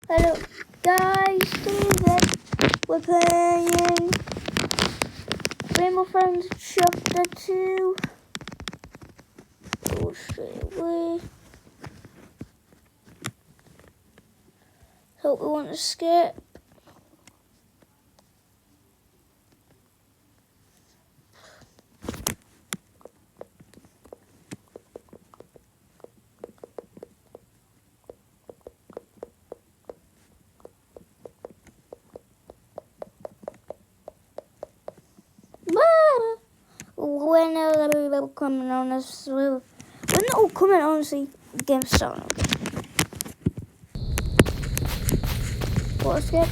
Hello guys, today we're playing Rainbow Friends Chapter 2. Go straight away. Hope we want to skip. When are coming on us? When they're coming on us, game starting. What skip?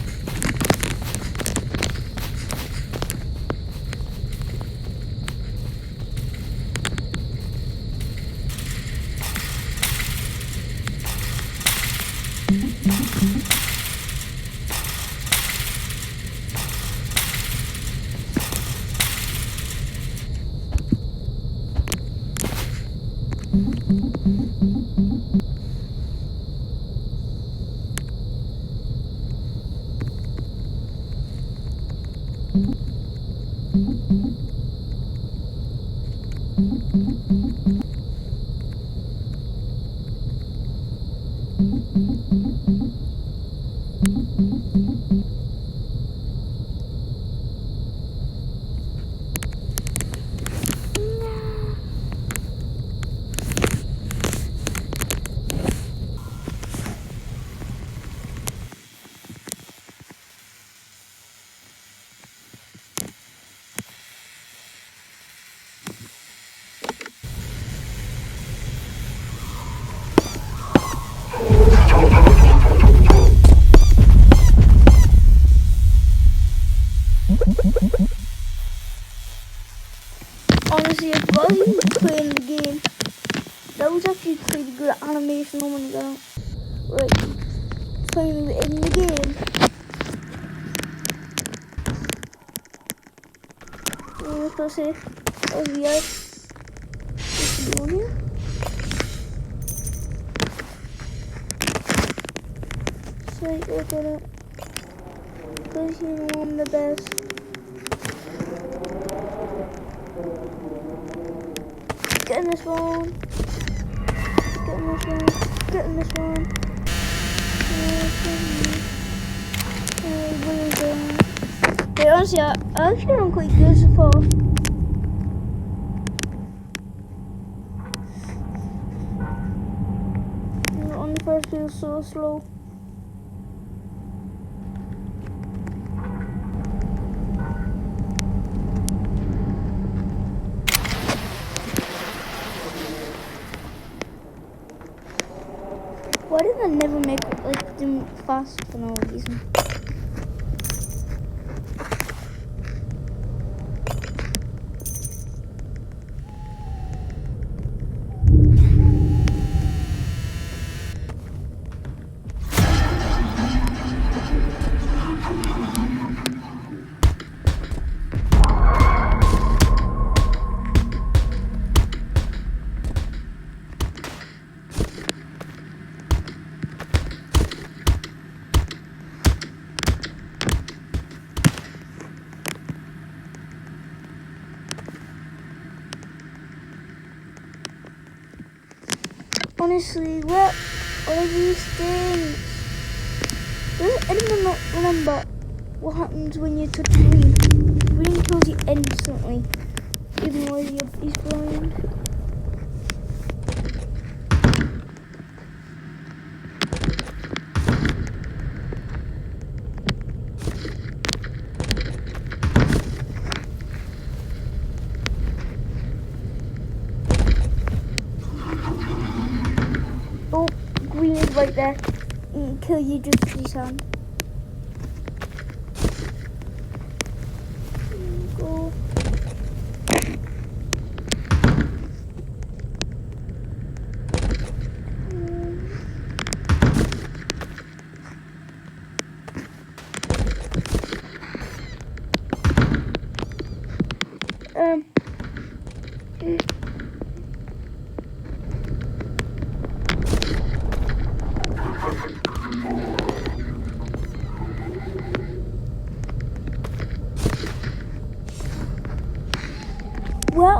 Honestly, while you were playing the game, that was actually pretty good animation when you got like playing in the game. Let's see. Oh yeah. What's going on here? Take a look at it. Because you know I'm the best. Getting this one. Getting this one. Getting this one. Hey, honestly, I actually am quite good so far. On the first feels so slow. Why did I never make like them fast for no reason? Honestly, what are these things? Does anyone not remember what happens when you touch green? Green kills you instantly, even though he's blind. Oh, green is right there. Kill you just because he's on. Go.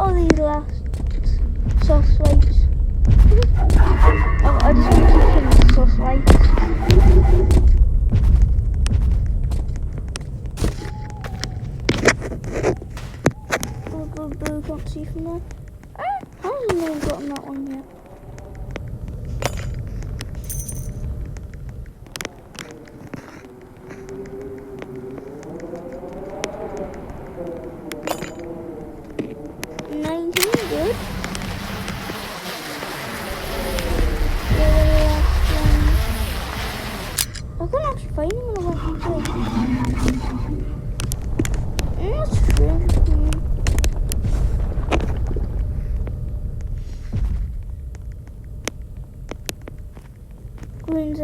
are these last soft lights? I just want to keep them soft lights. Blue, can't see from there. How has no one gotten that one yet? Good. I couldn't actually find him when I went into it. That's strange. Green's a...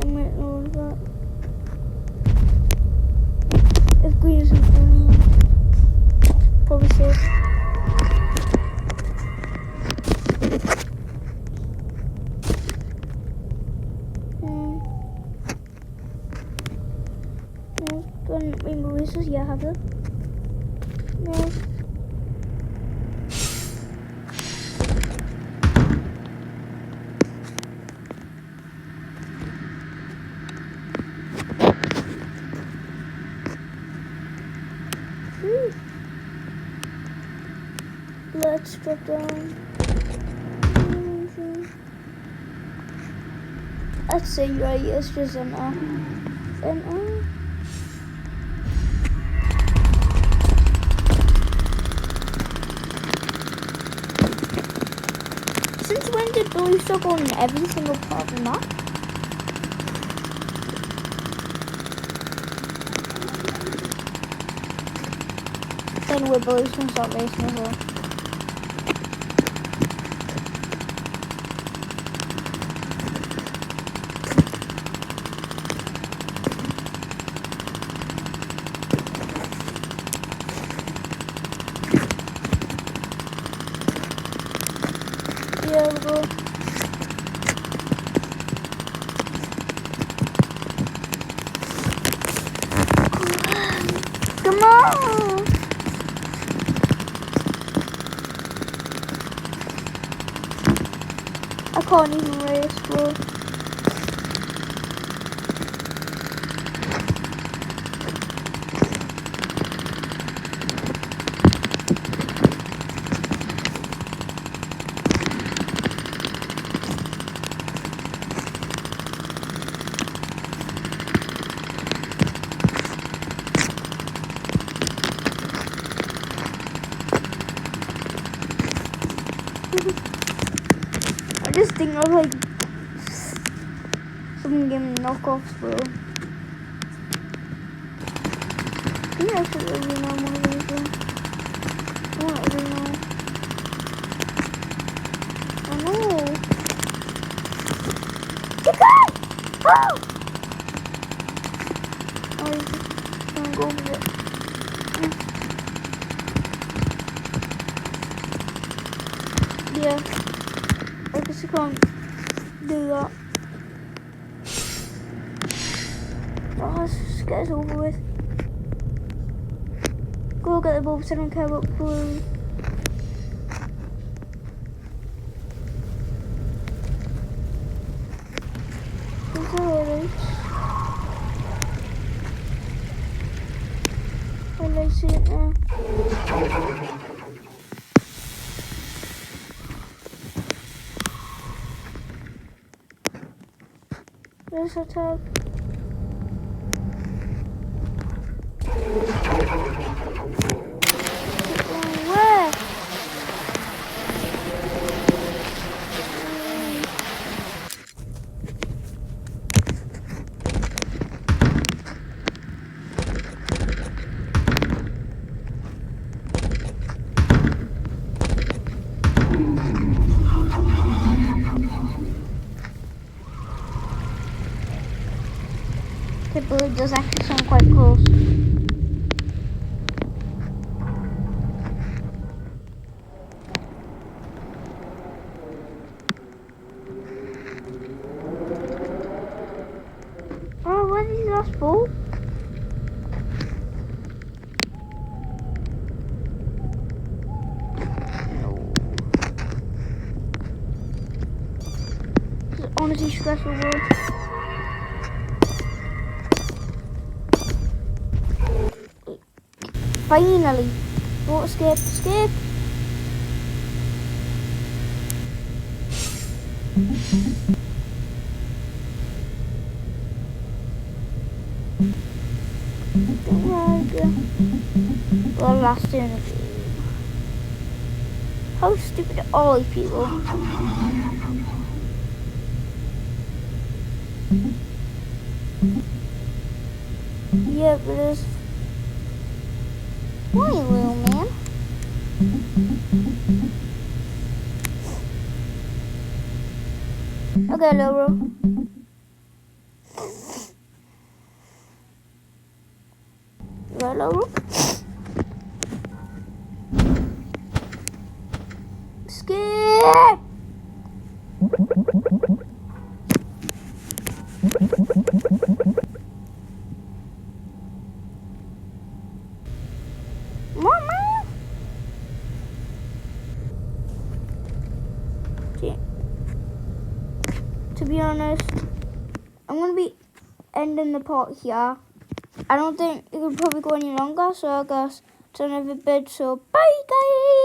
I might know that. If green's probably safe. Rainbow races, yeah, I have them. No. Let's drop down. I'd say right, it's just an Since when did Billy stop on every single part of the map? Then we're Billy's gonna start racing as well. Yeah, we'll go. Come on! I can't even race, bro. I just think of like some game knockoffs, bro. I think I should really know one of these, bro. I don't really know. I know. Chicken! Oh! Oh, he's just gonna go over it. Yeah. I guess I can't do that. Oh, let's just get this over with. Go get the bulbs, I don't care about blue. There's alright. Well, I see it now. There's a tag. Where? The blue does actually sound quite close. Oh, what is that for? really stressful world. Finally. Don't escape. Escape. Well, last in the game. How stupid are all these people? Yeah, but there's... Why, little man? Okay, little bro. Right, little bro? Skip! Mama! To be honest, I'm going to be ending the part here. I don't think it could probably go any longer, so I guess it's another bit. So bye guys!